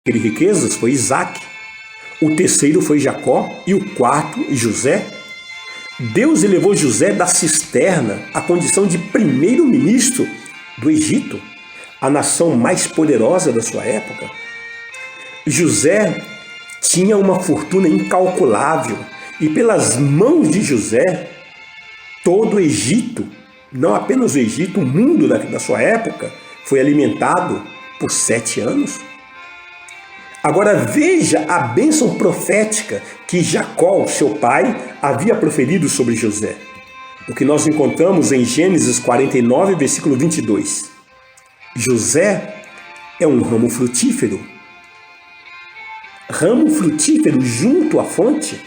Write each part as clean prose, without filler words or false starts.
riquezas foi Isaac, o terceiro foi Jacó e o quarto José. Deus elevou José da cisterna à condição de primeiro-ministro do Egito, a nação mais poderosa da sua época. José tinha uma fortuna incalculável e pelas mãos de José, todo o Egito, não apenas o Egito, o mundo da sua época, foi alimentado por 7 anos. Agora veja a bênção profética que Jacó, seu pai, havia proferido sobre José. O que nós encontramos em Gênesis 49, versículo 22. José é um ramo frutífero junto à fonte.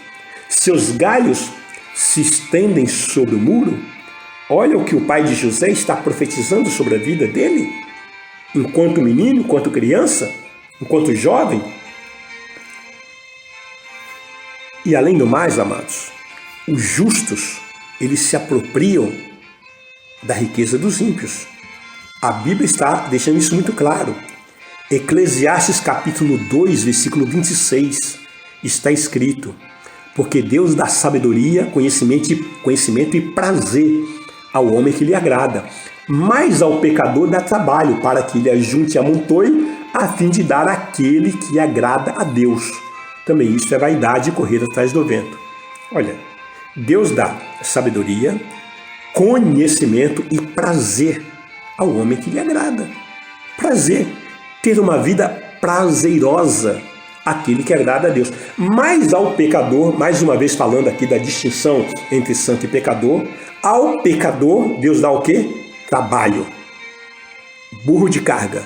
Seus galhos se estendem sobre o muro. Olha o que o pai de José está profetizando sobre a vida dele, enquanto menino, enquanto criança, enquanto jovem. E além do mais, amados, os justos, eles se apropriam da riqueza dos ímpios. A Bíblia está deixando isso muito claro. Eclesiastes capítulo 2, versículo 26, está escrito: porque Deus dá sabedoria, conhecimento e prazer ao homem que lhe agrada, mas ao pecador dá trabalho para que ele ajunte e amontoe, a fim de dar àquele que agrada a Deus. Também isso é vaidade e correr atrás do vento. Olha, Deus dá sabedoria, conhecimento e prazer ao homem que lhe agrada. Prazer, ter uma vida prazerosa, aquele que agrada a Deus. Mas ao pecador, mais uma vez falando aqui da distinção entre santo e pecador, ao pecador Deus dá o quê? Trabalho. Burro de carga.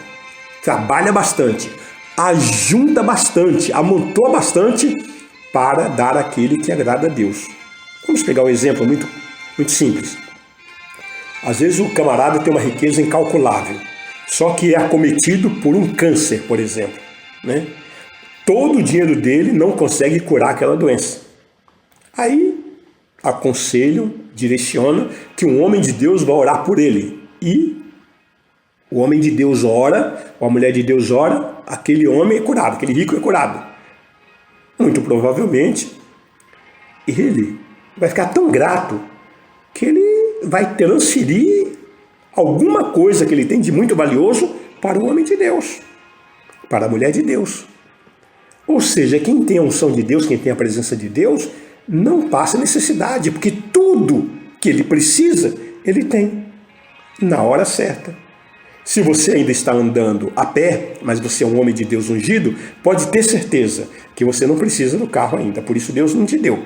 Trabalha bastante, ajunta bastante, amontoa bastante para dar àquele que agrada a Deus. Vamos pegar um exemplo muito simples. Às vezes o camarada tem uma riqueza incalculável, só que é acometido por um câncer, por exemplo, né? Todo o dinheiro dele não consegue curar aquela doença. Aí aconselham, direcionam que um homem de Deus vai orar por ele. E o homem de Deus ora, ou a mulher de Deus ora, aquele homem é curado, aquele rico é curado. Muito provavelmente, ele vai ficar tão grato que ele vai transferir alguma coisa que ele tem de muito valioso para o homem de Deus, para a mulher de Deus. Ou seja, quem tem a unção de Deus, quem tem a presença de Deus, não passa necessidade, porque tudo que ele precisa, ele tem, na hora certa. Se você ainda está andando a pé, mas você é um homem de Deus ungido, pode ter certeza que você não precisa do carro ainda, por isso Deus não te deu.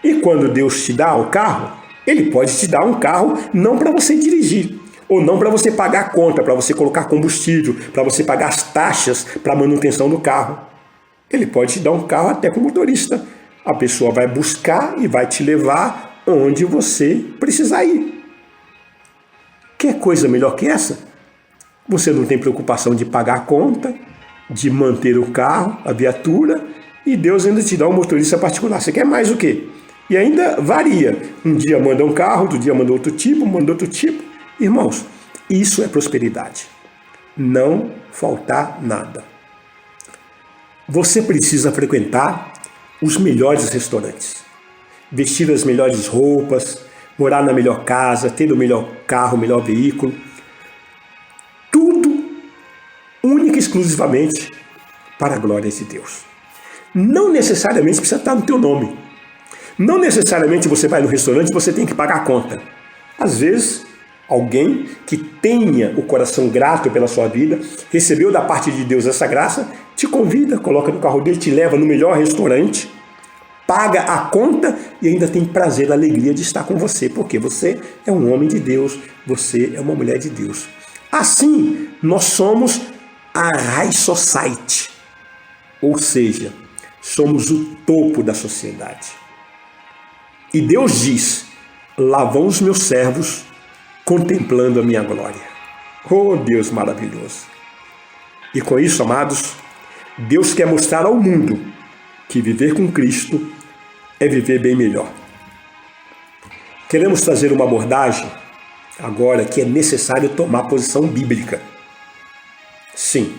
E quando Deus te dá o carro, Ele pode te dar um carro não para você dirigir, ou não para você pagar a conta, para você colocar combustível, para você pagar as taxas para a manutenção do carro. Ele pode te dar um carro até com motorista. A pessoa vai buscar e vai te levar onde você precisar ir. Quer coisa melhor que essa? Você não tem preocupação de pagar a conta, de manter o carro, a viatura, e Deus ainda te dá um motorista particular. Você quer mais o quê? E ainda varia. Um dia manda um carro, outro dia manda outro tipo. Irmãos, isso é prosperidade. Não faltar nada. Você precisa frequentar os melhores restaurantes, vestir as melhores roupas, morar na melhor casa, ter o melhor carro, o melhor veículo. Tudo única e exclusivamente para a glória de Deus. Não necessariamente precisa estar no teu nome. Não necessariamente você vai no restaurante e você tem que pagar a conta. Às vezes, alguém que tenha o coração grato pela sua vida, recebeu da parte de Deus essa graça, te convida, coloca no carro dele, te leva no melhor restaurante, paga a conta e ainda tem prazer, alegria de estar com você, porque você é um homem de Deus, você é uma mulher de Deus. Assim, nós somos a High Society, ou seja, somos o topo da sociedade. E Deus diz: lá vão os meus servos contemplando a minha glória. Oh, Deus maravilhoso! E com isso, amados, Deus quer mostrar ao mundo que viver com Cristo é viver bem melhor. Queremos trazer uma abordagem agora que é necessário tomar posição bíblica. Sim,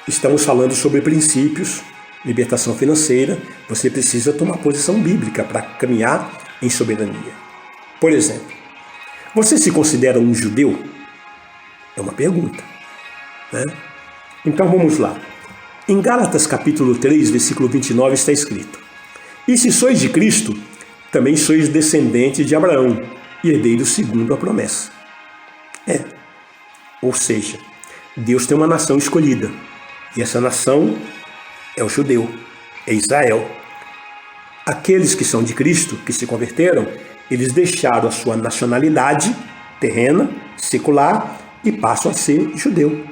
estamos falando sobre princípios, libertação financeira. Você precisa tomar posição bíblica para caminhar em soberania. Por exemplo, você se considera um judeu? É uma pergunta, né? Então vamos lá. Em Gálatas capítulo 3, versículo 29 está escrito: E se sois de Cristo, também sois descendentes de Abraão, e herdeiros segundo a promessa. Ou seja, Deus tem uma nação escolhida, e essa nação é o judeu, é Israel. Aqueles que são de Cristo, que se converteram, eles deixaram a sua nacionalidade terrena, secular, e passam a ser judeu.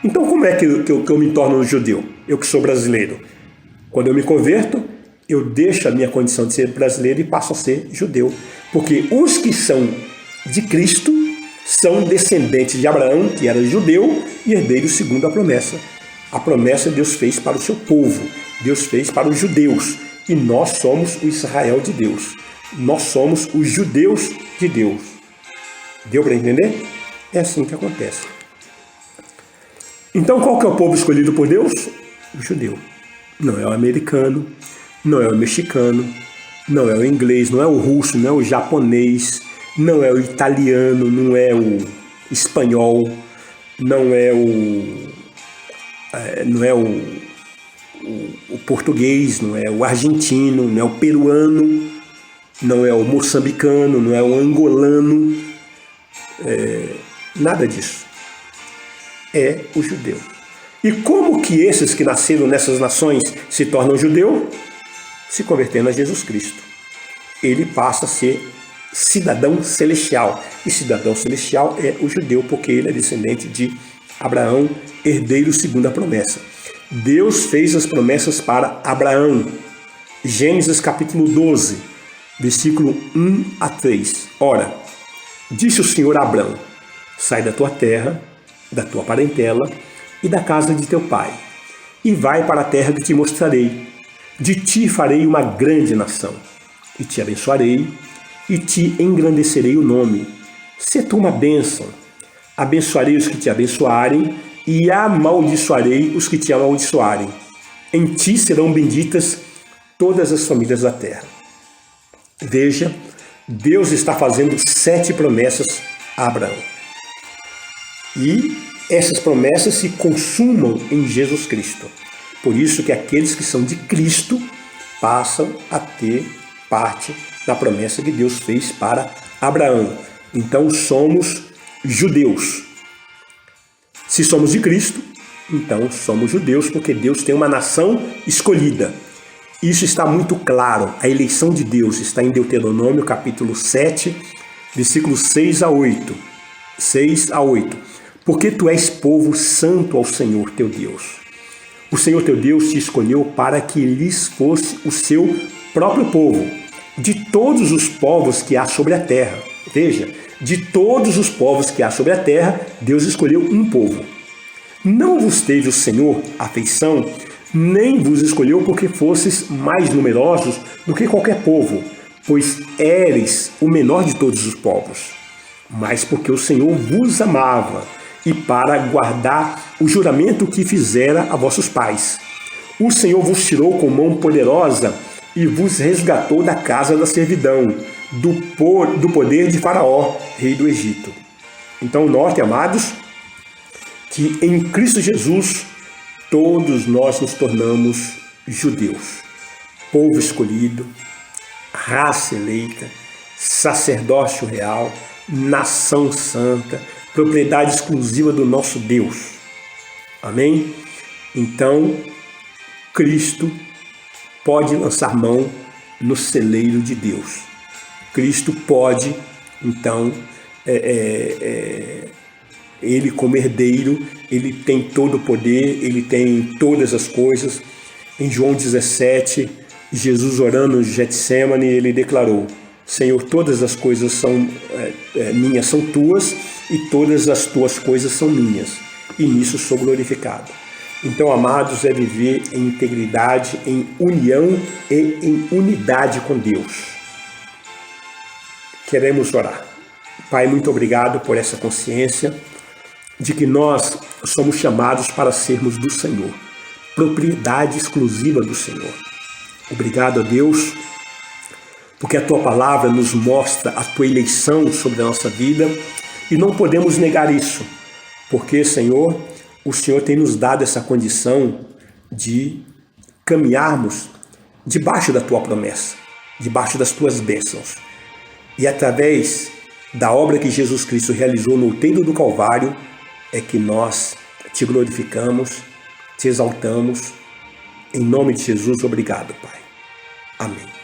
Então como é que eu me torno judeu? Eu que sou brasileiro. Quando eu me converto, eu deixo a minha condição de ser brasileiro e passo a ser judeu. Porque os que são de Cristo são descendentes de Abraão, que era judeu, e herdeiros segundo a promessa. A promessa Deus fez para o seu povo, Deus fez para os judeus. E nós somos o Israel de Deus. Nós somos os judeus de Deus. Deu para entender? É assim que acontece. Então qual que é o povo escolhido por Deus? O judeu. Não é o americano, não é o mexicano, não é o inglês, não é o russo, não é o japonês, não é o italiano, não é o espanhol, não é o português, não é o argentino, não é o peruano, não é o moçambicano, não é o angolano, nada disso. É o judeu. E como que esses que nasceram nessas nações se tornam judeu? Se convertendo a Jesus Cristo. Ele passa a ser cidadão celestial. E cidadão celestial é o judeu, porque ele é descendente de Abraão, herdeiro segundo a promessa. Deus fez as promessas para Abraão. Gênesis capítulo 12, versículo 1 a 3. Ora, disse o Senhor a Abraão: sai da tua terra, da tua parentela e da casa de teu pai, e vai para a terra que te mostrarei. De ti farei uma grande nação, e te abençoarei, e te engrandecerei o nome. Se tu uma bênção, abençoarei os que te abençoarem, e amaldiçoarei os que te amaldiçoarem. Em ti serão benditas todas as famílias da terra. Veja, Deus está fazendo 7 promessas a Abraão. E essas promessas se consumam em Jesus Cristo. Por isso que aqueles que são de Cristo passam a ter parte da promessa que Deus fez para Abraão. Então somos judeus. Se somos de Cristo, então somos judeus, porque Deus tem uma nação escolhida. Isso está muito claro. A eleição de Deus está em Deuteronômio capítulo 7, versículos 6 a 8. 6 a 8. Porque tu és povo santo ao Senhor teu Deus. O Senhor teu Deus te escolheu para que lhes fosse o seu próprio povo, de todos os povos que há sobre a terra. Veja, de todos os povos que há sobre a terra, Deus escolheu um povo. Não vos teve o Senhor afeição, nem vos escolheu porque fosses mais numerosos do que qualquer povo, pois éreis o menor de todos os povos, mas porque o Senhor vos amava, e para guardar o juramento que fizera a vossos pais. O Senhor vos tirou com mão poderosa e vos resgatou da casa da servidão, do poder de Faraó, rei do Egito. Então, note, amados, que em Cristo Jesus todos nós nos tornamos judeus, povo escolhido, raça eleita, sacerdócio real, nação santa, propriedade exclusiva do nosso Deus. Amém? Então, Cristo pode lançar mão no celeiro de Deus. Cristo pode, então, ele como herdeiro, ele tem todo o poder, ele tem todas as coisas. Em João 17, Jesus orando no Getsêmani, ele declarou: Senhor, todas as coisas são minhas, são tuas, e todas as tuas coisas são minhas, e nisso sou glorificado. Então, amados, é viver em integridade, em união e em unidade com Deus. Queremos orar. Pai, muito obrigado por essa consciência. de que nós somos chamados para sermos do Senhor, propriedade exclusiva do Senhor. Obrigado a Deus, porque a Tua palavra nos mostra a Tua eleição sobre a nossa vida e não podemos negar isso, porque, Senhor, o Senhor tem nos dado essa condição de caminharmos debaixo da Tua promessa, debaixo das Tuas bênçãos. E através da obra que Jesus Cristo realizou no outeiro do Calvário, é que nós Te glorificamos, Te exaltamos. Em nome de Jesus, obrigado, Pai. Amém.